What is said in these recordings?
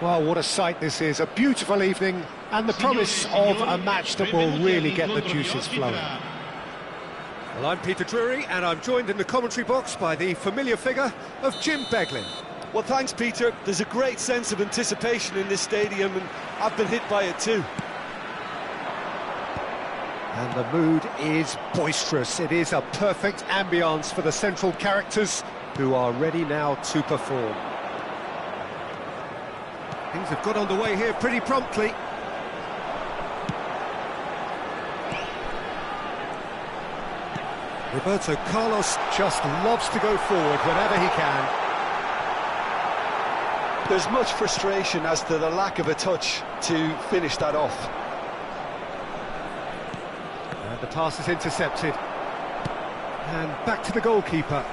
Well, what a sight this is. A beautiful evening and the promise of a match that will really get the juices flowing. Well, I'm Peter Drury and I'm joined in the commentary box by the familiar figure of Jim Beglin. Well, thanks, Peter. There's a great sense of anticipation in this stadium and I've been hit by it too. And the mood is boisterous. It is a perfect ambience for the central characters who are ready now to perform. Things have got underway here pretty promptly. Roberto Carlos just loves to go forward whenever he can. There's much frustration as to the lack of a touch to finish that off. And the pass is intercepted. And back to the goalkeeper.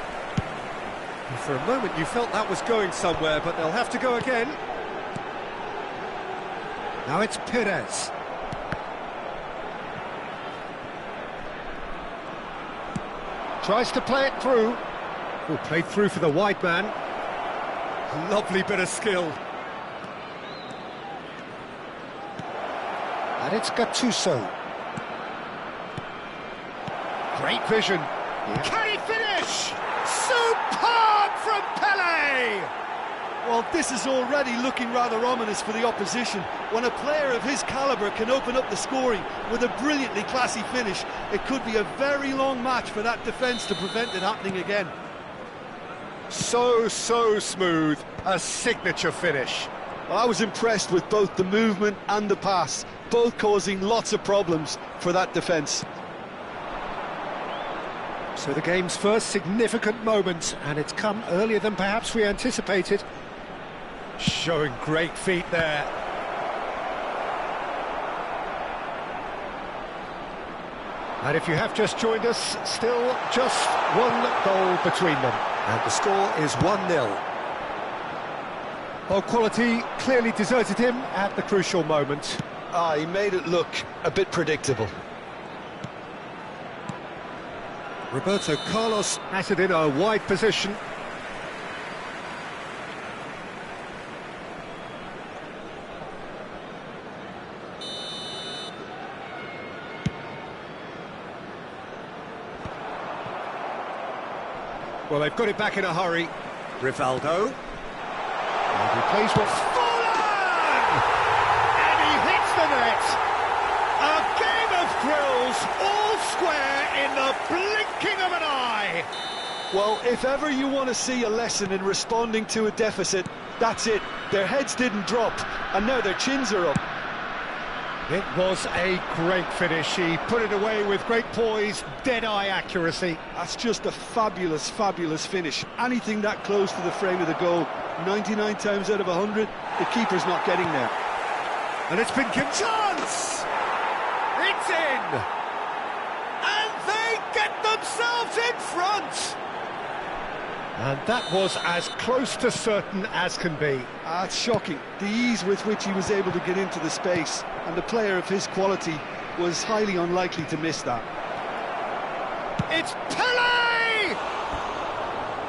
And for a moment you felt that was going somewhere, but they'll have to go again. Now it's Pires. Tries to play it through. Oh, played through for the wide man. Lovely bit of skill. And it's Gattuso. Great vision. Yeah. Can he finish? Superb from Pelé! Well, this is already looking rather ominous for the opposition. When a player of his calibre can open up the scoring with a brilliantly classy finish, it could be a very long match for that defence to prevent it happening again. So smooth, a signature finish. Well, I was impressed with both the movement and the pass, both causing lots of problems for that defence. So the game's first significant moment, and it's come earlier than perhaps we anticipated. Showing great feet there. And if you have just joined us, still just one goal between them. And the score is 1-0. Well, quality clearly deserted him at the crucial moment. He made it look a bit predictable. Roberto Carlos has it in a wide position. Well, they've got it back in a hurry. Rivaldo. And he plays with Forlan! And he hits the net! A game of thrills, all square in the blinking of an eye! Well, if ever you want to see a lesson in responding to a deficit, that's it. Their heads didn't drop, and now their chins are up. It was a great finish. He put it away with great poise, dead-eye accuracy. That's just a fabulous, fabulous finish. Anything that close to the frame of the goal, 99 times out of 100, the keeper's not getting there. And it's been given chance! It's in! And they get themselves in front! And that was as close to certain as can be. It's shocking, the ease with which he was able to get into the space, and the player of his quality was highly unlikely to miss that. It's Pelé!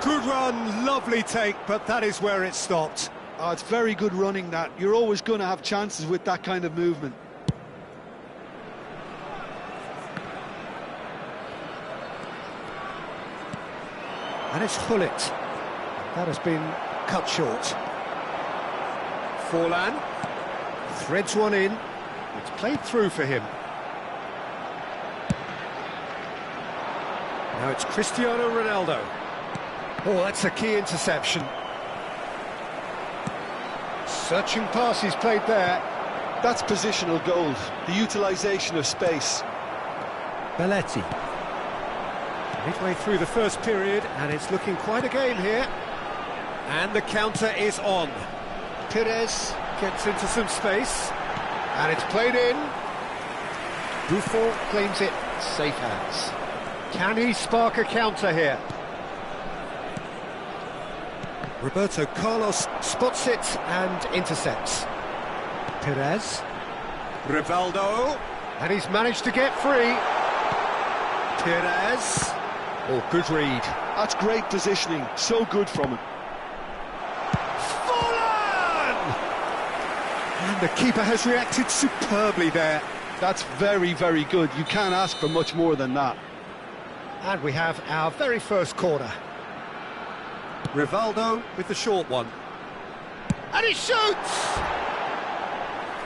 Good run, lovely take, but that is where it stopped. It's very good running that. You're always going to have chances with that kind of movement. And it's Gullit. That has been cut short. Forlan threads one in. It's played through for him. Now it's Cristiano Ronaldo. Oh, that's a key interception. Searching pass he's played there. That's positional gold, the utilisation of space. Belletti. Midway through the first period, and it's looking quite a game here. And the counter is on. Pires gets into some space, and it's played in. Buffon claims it, safe hands. Can he spark a counter here? Roberto Carlos spots it and intercepts. Pires. Rivaldo. And he's managed to get free. Pires. Oh, good read. That's great positioning, so good from him. Forlan! And the keeper has reacted superbly there. That's very, very good. You can't ask for much more than that. And we have our very first corner. Rivaldo with the short one. And he shoots!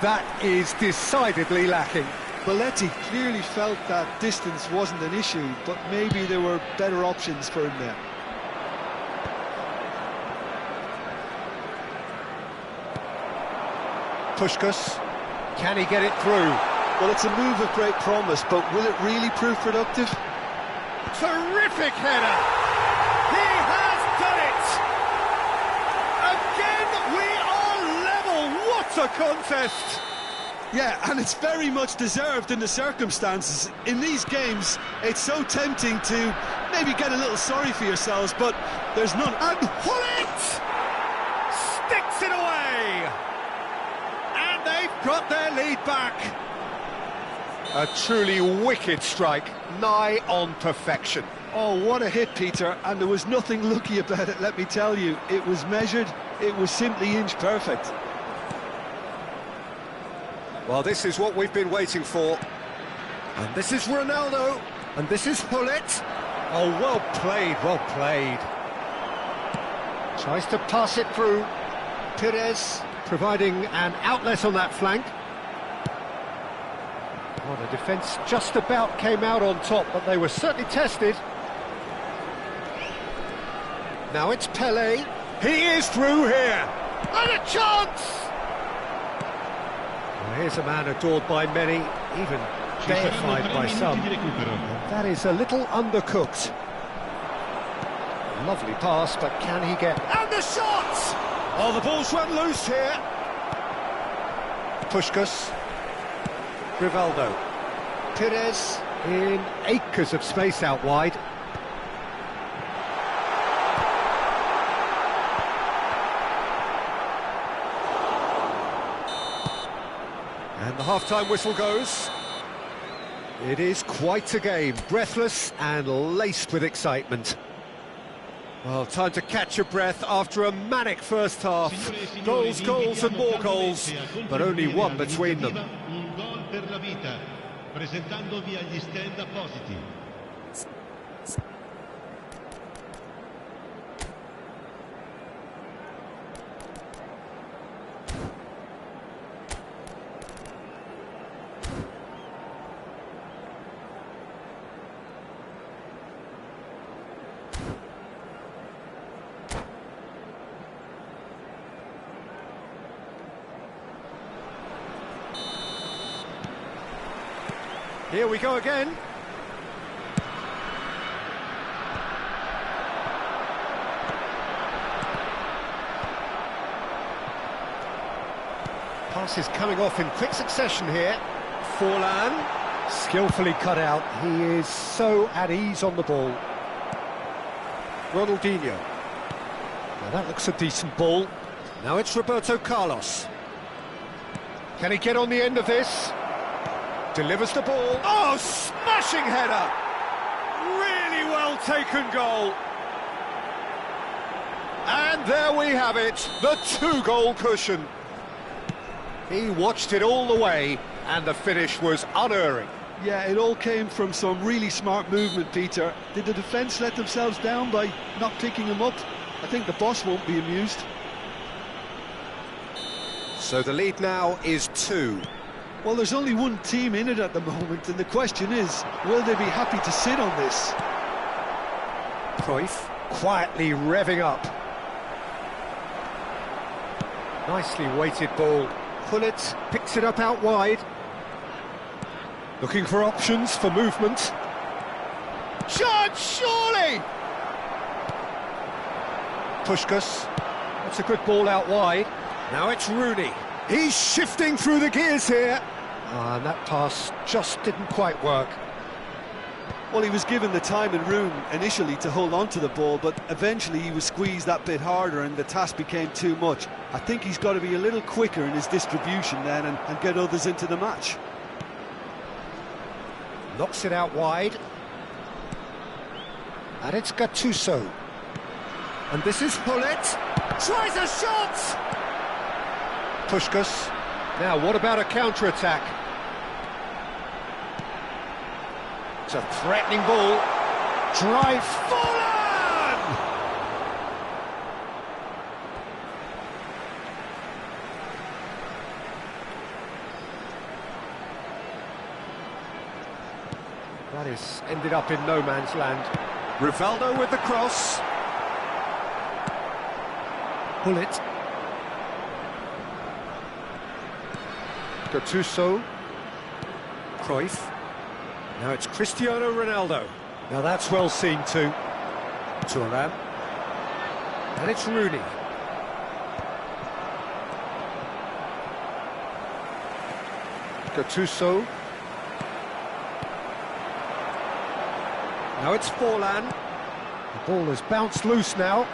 That is decidedly lacking. Belletti clearly felt that distance wasn't an issue, but maybe there were better options for him there. Puskás, can he get it through? Well, it's a move of great promise, but will it really prove productive? Terrific header! He has done it! Again, we are level! What a contest! Yeah, and it's very much deserved in the circumstances. In these games, it's so tempting to maybe get a little sorry for yourselves, but there's none. And Gullit sticks it away! And they've got their lead back. A truly wicked strike, nigh on perfection. Oh, what a hit, Peter, and there was nothing lucky about it, let me tell you. It was measured, it was simply inch perfect. Well, this is what we've been waiting for. And this is Ronaldo, and this is Gullit. Oh, well played, well played. Tries to pass it through. Pires providing an outlet on that flank. Well, the defence just about came out on top, but they were certainly tested. Now it's Pelé. He is through here. And a chance! Well, here's a man adored by many, even deified by some. That is a little undercooked. Lovely pass, but can he get... And the shot! Oh, the ball's run loose here. Puskás. Rivaldo. Pires in acres of space out wide. And the half-time whistle goes. It is quite a game, breathless and laced with excitement. Well, time to catch your breath after a manic first half. Goals, goals and more goals, but only one between them. Presentandovi agli stand appositi. Here we go again. Passes coming off in quick succession here. Forlan, skillfully cut out. He is so at ease on the ball. Ronaldinho. Now that looks a decent ball. Now it's Roberto Carlos. Can he get on the end of this? Delivers the ball. Oh, smashing header! Really well taken goal. And there we have it, the two-goal cushion. He watched it all the way, and the finish was unerring. Yeah, it all came from some really smart movement, Peter. Did the defence let themselves down by not picking him up? I think the boss won't be amused. So the lead now is 2. Well, there's only one team in it at the moment, and the question is, will they be happy to sit on this? Cruyff quietly revving up. Nicely weighted ball. Gullit picks it up out wide. Looking for options for movement. Chance, surely! Puskás. That's a good ball out wide. Now it's Rooney. He's shifting through the gears here. And that pass just didn't quite work. Well, he was given the time and room initially to hold on to the ball, but eventually he was squeezed that bit harder and the task became too much. I think he's got to be a little quicker in his distribution then and get others into the match. Knocks it out wide. And it's Gattuso. And this is Gullit. Tries a shot! Puskás. Now, what about a counter-attack? It's a threatening ball. Drive Forlan! That is ended up in no man's land. Rivaldo with the cross. Bullet. Gattuso. Cruyff. Now it's Cristiano Ronaldo. Now that's well seen too. Thuram. And it's Rooney. Gattuso. Now it's Forlan. The ball has bounced loose now.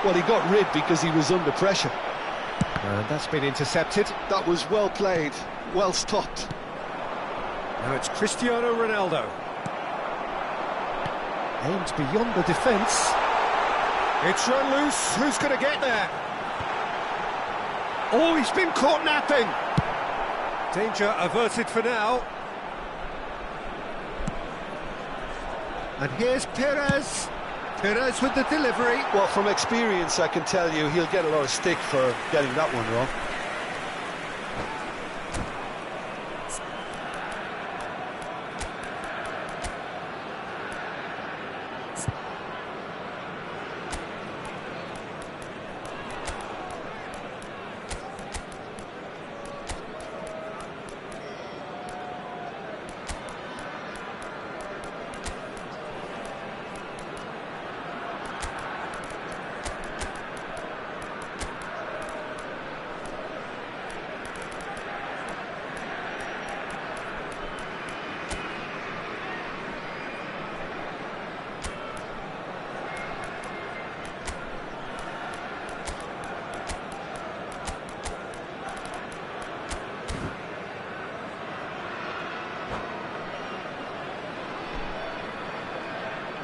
Well, he got rid because he was under pressure. And that's been intercepted. That was well played, well stopped. Now it's Cristiano Ronaldo. Aimed beyond the defence. It's run loose. Who's going to get there? Oh, he's been caught napping. Danger averted for now. And here's Perez. Perez with the delivery. Well, from experience, I can tell you he'll get a lot of stick for getting that one wrong.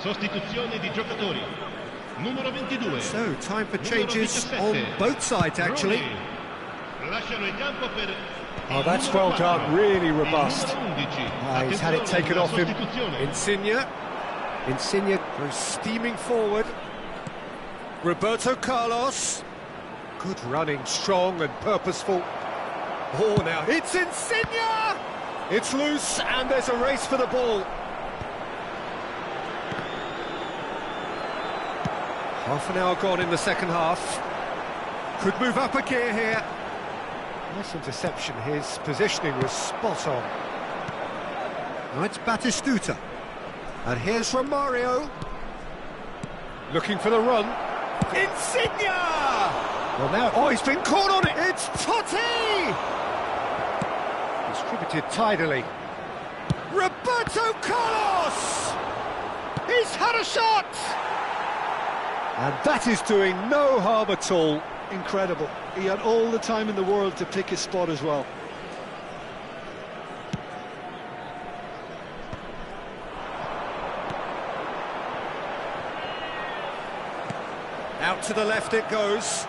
Sostituzione di giocatori. Numero 22. So, time for changes on both sides, actually. Lasciano il campo per Oh, that's well done, really robust. He's had it taken off him. Insigne. Insigne goes steaming forward. Roberto Carlos. Good running, strong and purposeful. Oh, now it's Insigne! It's loose and there's a race for the ball. Half an hour gone in the second half. Could move up a gear here. Nice interception, his positioning was spot on. Now it's Batistuta. And here's Romario. Looking for the run. Insigne! Well now, oh, he's been caught on it! It's Totti! Distributed tidily. Roberto Carlos! He's had a shot! And that is doing no harm at all. Incredible. He had all the time in the world to pick his spot as well. Out to the left it goes.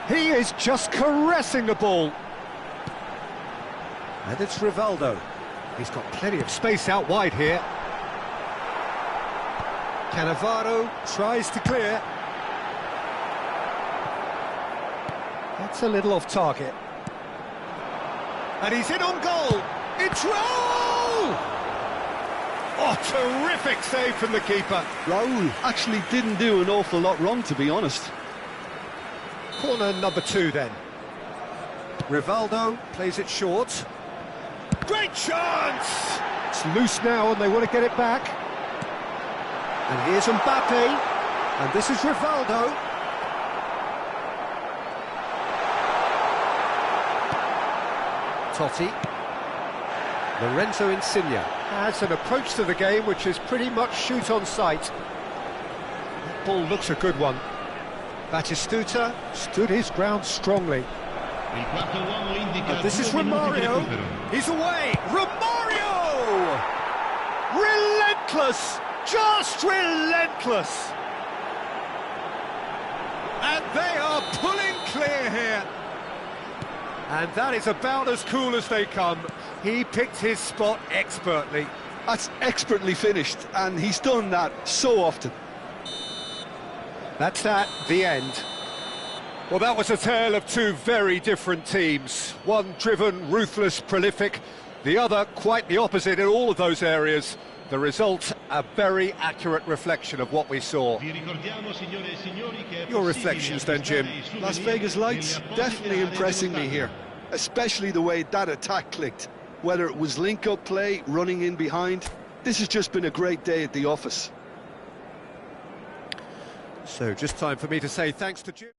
He is just caressing the ball. And it's Rivaldo. He's got plenty of space out wide here. Cannavaro tries to clear. That's a little off target. And he's in on goal. It's Raul! Oh, terrific save from the keeper. Raul actually didn't do an awful lot wrong, to be honest. Corner number 2 then. Rivaldo plays it short. Great chance! It's loose now and they want to get it back. And here's Mbappe. And this is Rivaldo. Totti. Lorenzo Insigne has an approach to the game which is pretty much shoot on sight. That ball looks a good one. Batistuta stood his ground strongly. And this is Romario. He's away. Romario! Relentless! Just relentless! And they are pulling clear here. And that is about as cool as they come. He picked his spot expertly. That's expertly finished, and he's done that so often. That's that, the end. Well, that was a tale of two very different teams. One driven, ruthless, prolific. The other quite the opposite in all of those areas. The result, a very accurate reflection of what we saw. Your reflections then, Jim? Las Vegas Lights definitely impressing me here, especially the way that attack clicked. Whether it was link-up play, running in behind, this has just been a great day at the office. So, just time for me to say thanks to Jim.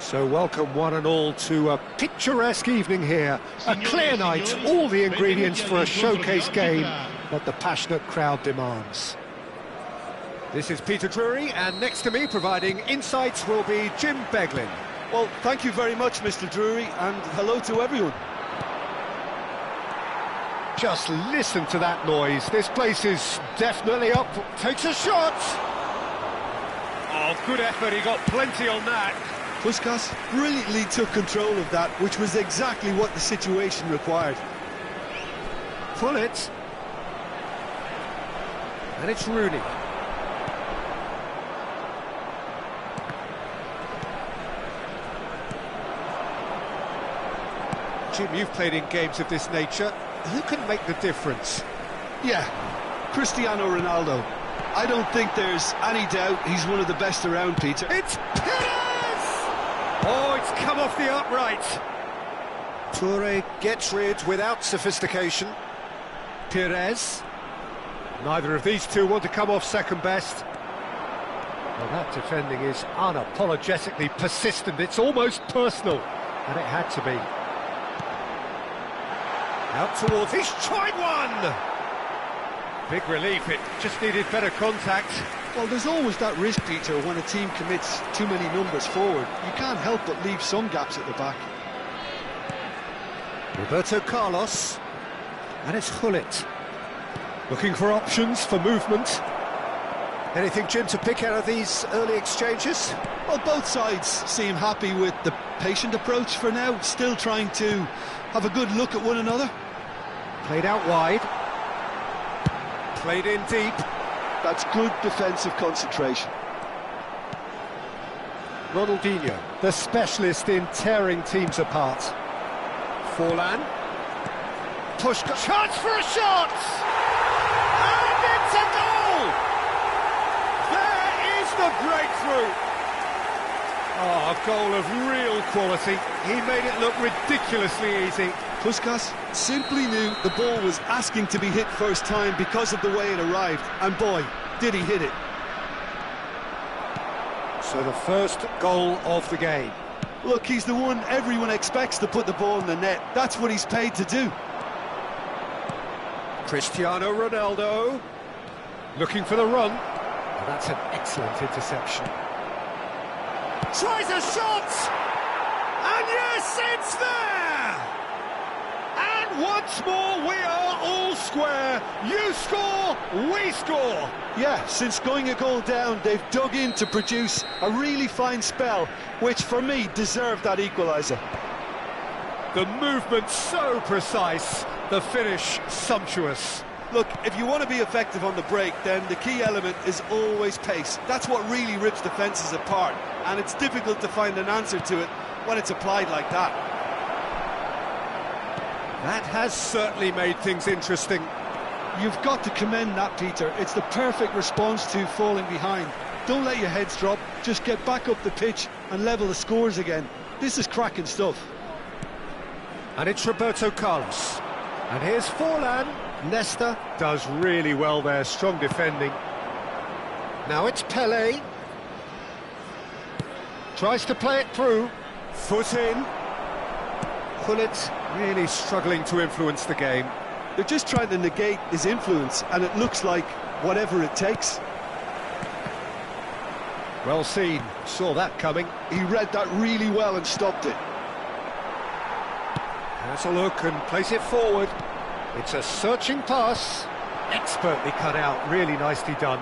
So welcome one and all to a picturesque evening here. A clear night, all the ingredients for a showcase game that the passionate crowd demands. This is Peter Drury, and next to me providing insights will be Jim Beglin. Well, thank you very much, Mr. Drury, and hello to everyone. Just listen to that noise. This place is definitely up. Takes a shot. Oh, good effort. He got plenty on that. Puskas brilliantly took control of that, which was exactly what the situation required. Pull it. And it's Rooney. Jim, you've played in games of this nature. Who can make the difference? Yeah, Cristiano Ronaldo. I don't think there's any doubt he's one of the best around, Peter. It's Pires! Oh, it's come off the upright. Toure gets rid without sophistication. Pires. Neither of these two want to come off second best. Well, that defending is unapologetically persistent. It's almost personal, and it had to be. Out towards, he's tried one! Big relief, it just needed better contact. Well, there's always that risk, Peter, when a team commits too many numbers forward. You can't help but leave some gaps at the back. Roberto Carlos, and it's Gullit. Looking for options for movement. Anything, Jim, to pick out of these early exchanges? Well, both sides seem happy with the patient approach for now, still trying to have a good look at one another. Played out wide. Played in deep. That's good defensive concentration. Ronaldinho, the specialist in tearing teams apart. Forlan. Puskas. Chance for a shot! And it's a goal! There is the breakthrough! Oh, a goal of real quality. He made it look ridiculously easy. Puskás simply knew the ball was asking to be hit first time because of the way it arrived, and boy, did he hit it. So the first goal of the game. Look, he's the one everyone expects to put the ball in the net. That's what he's paid to do. Cristiano Ronaldo looking for the run. Oh, that's an excellent interception. Tries a shot! And yes, it's there! And once more we are all square. You score, we score. Yeah, since going a goal down, they've dug in to produce a really fine spell, which for me deserved that equaliser. The movement so precise, the finish sumptuous. Look, if you want to be effective on the break, then the key element is always pace. That's what really rips defences apart, and it's difficult to find an answer to it when it's applied like that. That has certainly made things interesting. You've got to commend that, Peter. It's the perfect response to falling behind. Don't let your heads drop, just get back up the pitch and level the scores again. This is cracking stuff. And it's Roberto Carlos. And here's Forlan. Nesta does really well there, strong defending. Now it's Pelé. Tries to play it through. Foot in. Gullit really struggling to influence the game. They're just trying to negate his influence, and it looks like whatever it takes. Well seen, saw that coming. He read that really well and stopped it. Has a look and plays it forward. It's a searching pass. Expertly cut out, really nicely done.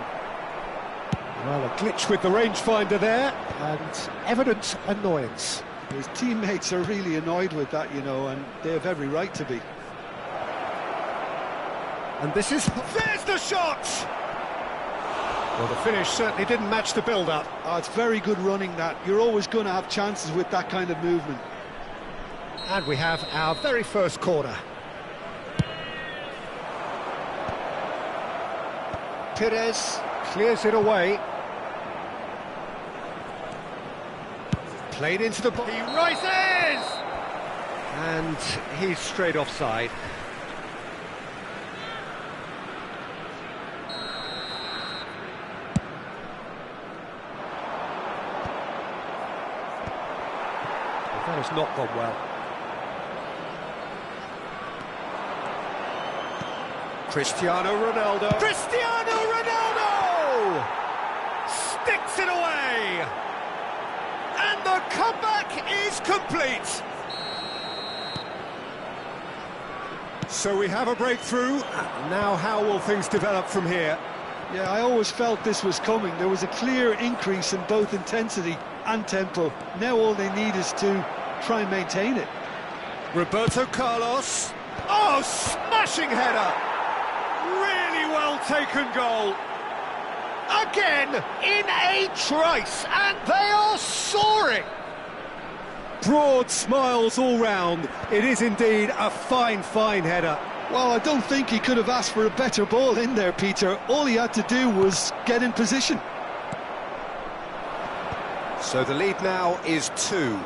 Well, a glitch with the rangefinder there, and evident annoyance. His teammates are really annoyed with that, you know, and they have every right to be. And this is... There's the shot! Well, the finish certainly didn't match the build-up. Oh, it's very good running, that. You're always going to have chances with that kind of movement. And we have our very first corner. Pires clears it away. Played into the... He rises! And he's straight offside. That has not gone well. Cristiano Ronaldo. Cristiano Ronaldo! Sticks it away! And the comeback is complete! So we have a breakthrough. Now how will things develop from here? Yeah, I always felt this was coming. There was a clear increase in both intensity and tempo. Now all they need is to try and maintain it. Roberto Carlos. Oh, smashing header! Really well taken goal. Again, in a trice, and they are soaring. Broad smiles all round. It is indeed a fine, fine header. Well, I don't think he could have asked for a better ball in there, Peter. All he had to do was get in position. So the lead now is 2.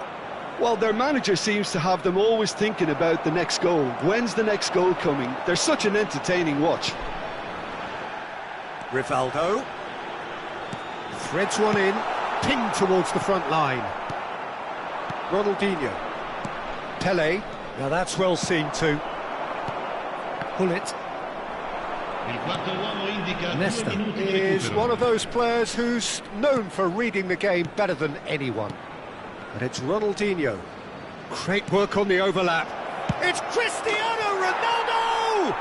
Well, their manager seems to have them always thinking about the next goal. When's the next goal coming? They're such an entertaining watch. Rivaldo threads one in, pinged towards the front line. Ronaldinho. Pelé. Now that's well seen too. Gullit. Nesta is one of those players who's known for reading the game better than anyone. And it's Ronaldinho. Great work on the overlap. It's Cristiano Ronaldo!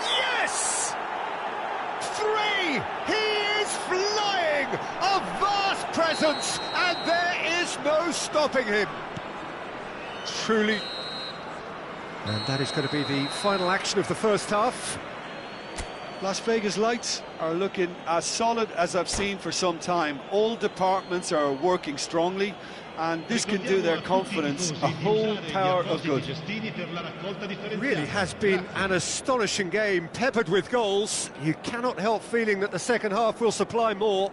Yes! 3! He is flying! A vast presence, and there is no stopping him. Truly. And that is going to be the final action of the first half. Las Vegas Lights are looking as solid as I've seen for some time. All departments are working strongly, and this can do their confidence a whole power of good. It really has been an astonishing game, peppered with goals. You cannot help feeling that the second half will supply more.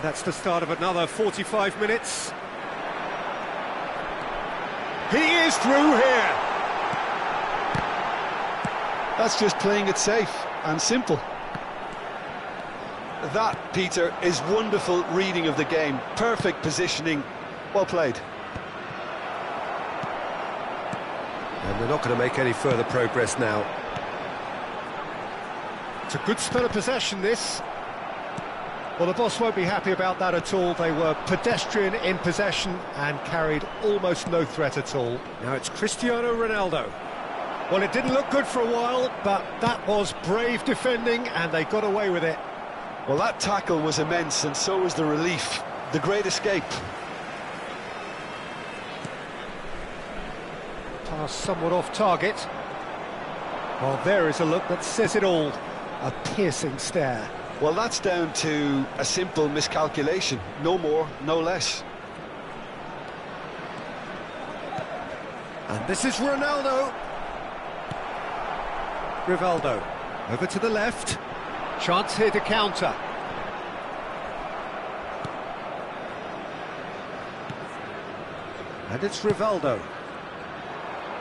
That's the start of another 45 minutes. He is through here. That's just playing it safe and simple. That, Peter, is wonderful reading of the game. Perfect positioning. Well played. And they're not going to make any further progress now. It's a good spell of possession, this. Well, the boss won't be happy about that at all. They were pedestrian in possession and carried almost no threat at all. Now it's Cristiano Ronaldo. Well, it didn't look good for a while, but that was brave defending and they got away with it. Well, that tackle was immense, and so was the relief. The great escape. Pass somewhat off target. Well, there is a look that says it all. A piercing stare. Well, that's down to a simple miscalculation. No more, no less. And this is Ronaldo. Rivaldo. Over to the left. Chance here to counter. And it's Rivaldo.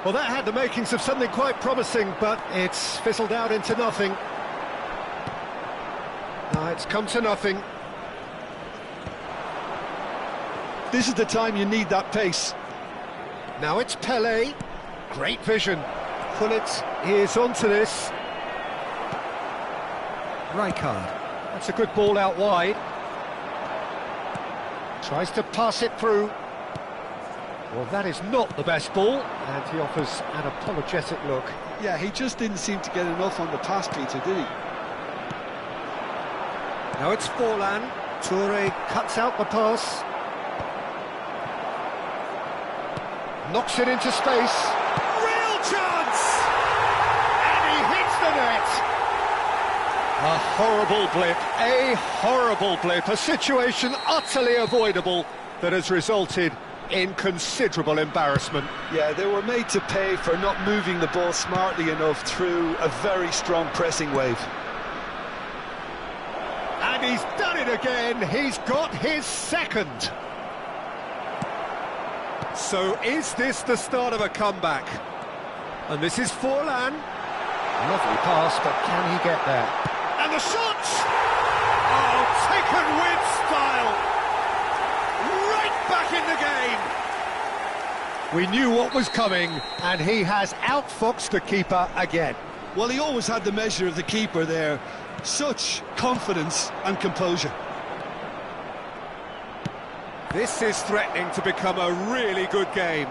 Well, that had the makings of something quite promising, but it's fizzled out into nothing. It's come to nothing. This is the time you need that pace. Now it's Pelé. Great vision. Gullit is onto this. Rijkaard. That's a good ball out wide. Tries to pass it through. Well, that is not the best ball, and he offers an apologetic look. Yeah, he just didn't seem to get enough on the pass, Peter, did he? Now it's Forlan. Toure cuts out the pass. Knocks it into space. Real chance! And he hits the net! A horrible blip, a situation utterly avoidable that has resulted in considerable embarrassment. Yeah, they were made to pay for not moving the ball smartly enough through a very strong pressing wave. And he's done it again, he's got his second. So is this the start of a comeback? And this is Forlan. Lovely pass, but can he get there? And the shot! Oh, taken with style! Right back in the game! We knew what was coming, and he has outfoxed the keeper again. Well, he always had the measure of the keeper there. Such confidence and composure. This is threatening to become a really good game.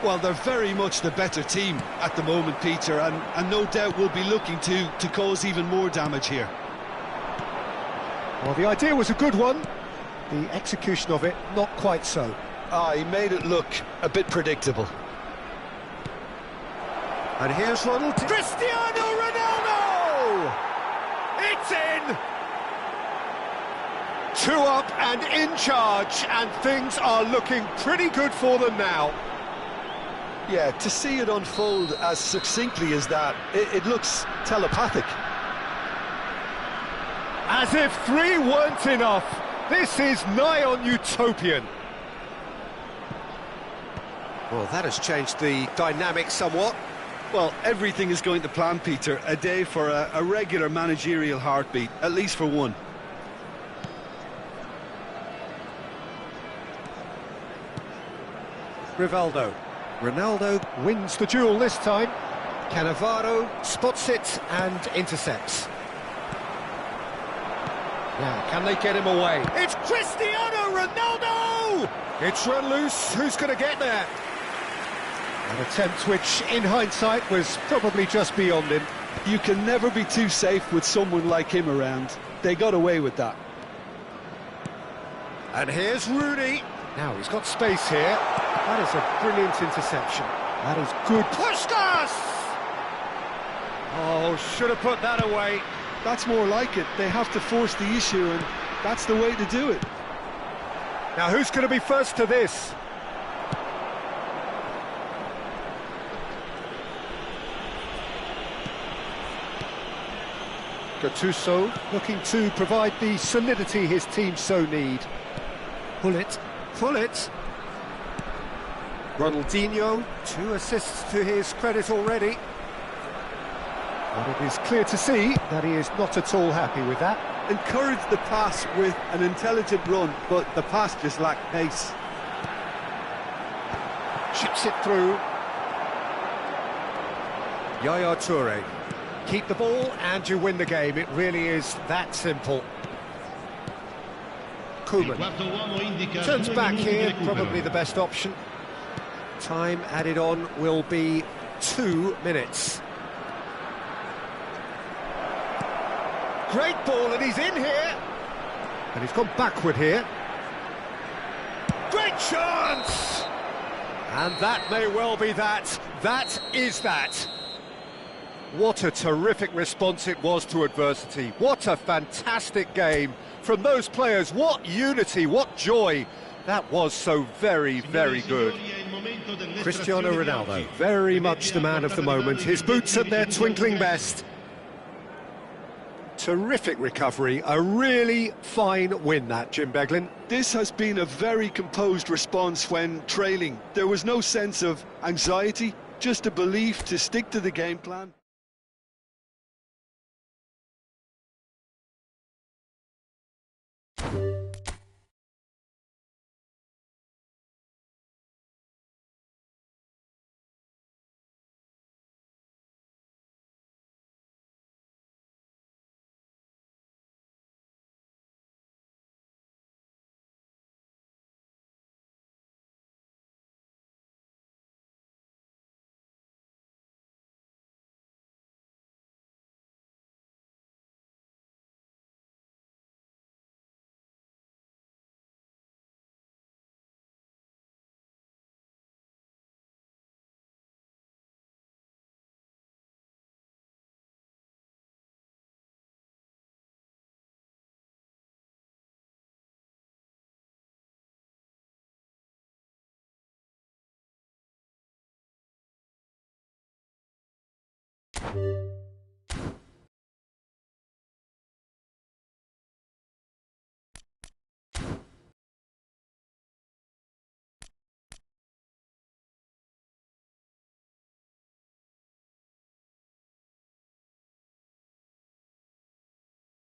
Well, they're very much the better team at the moment, Peter, and no doubt will be looking to cause even more damage here. Well, the idea was a good one. The execution of it, not quite so. He made it look a bit predictable. And here's Ronald. Cristiano Ronaldo! It's in! 2 up and in charge, and things are looking pretty good for them now. Yeah, to see it unfold as succinctly as that, it looks telepathic. As if 3 weren't enough, this is nigh on utopian. Well, that has changed the dynamic somewhat. Well, everything is going to plan, Peter. A day for a regular managerial heartbeat, at least for one. Rivaldo. Ronaldo wins the duel this time. Cannavaro spots it and intercepts. Now, can they get him away? It's Cristiano Ronaldo! It's run loose. Who's going to get there? An attempt which, in hindsight, was probably just beyond him. You can never be too safe with someone like him around. They got away with that. And here's Rooney. Now, he's got space here. That is a brilliant interception. That is good. Puskas! Oh, should have put that away. That's more like it. They have to force the issue, and that's the way to do it. Now, who's going to be first to this? Gattuso looking to provide the solidity his team so need. Pull it. Ronaldinho, 2 assists to his credit already. But it is clear to see that he is not at all happy with that. Encouraged the pass with an intelligent run, but the pass just lacked pace. Shoots it through. Yaya Toure. Keep the ball and you win the game. It really is that simple. Koeman turns back here, probably the best option. Time added on will be 2 minutes. Great ball, and he's in here. And he's gone backward here. Great chance! And that may well be that. That is that. What a terrific response it was to adversity. What a fantastic game from those players. What unity, what joy. That was so very, very good. Cristiano Ronaldo, very much the man of the moment. His boots at their twinkling best. Terrific recovery, a really fine win that, Jim Beglin. This has been a very composed response when trailing. There was no sense of anxiety, just a belief to stick to the game plan.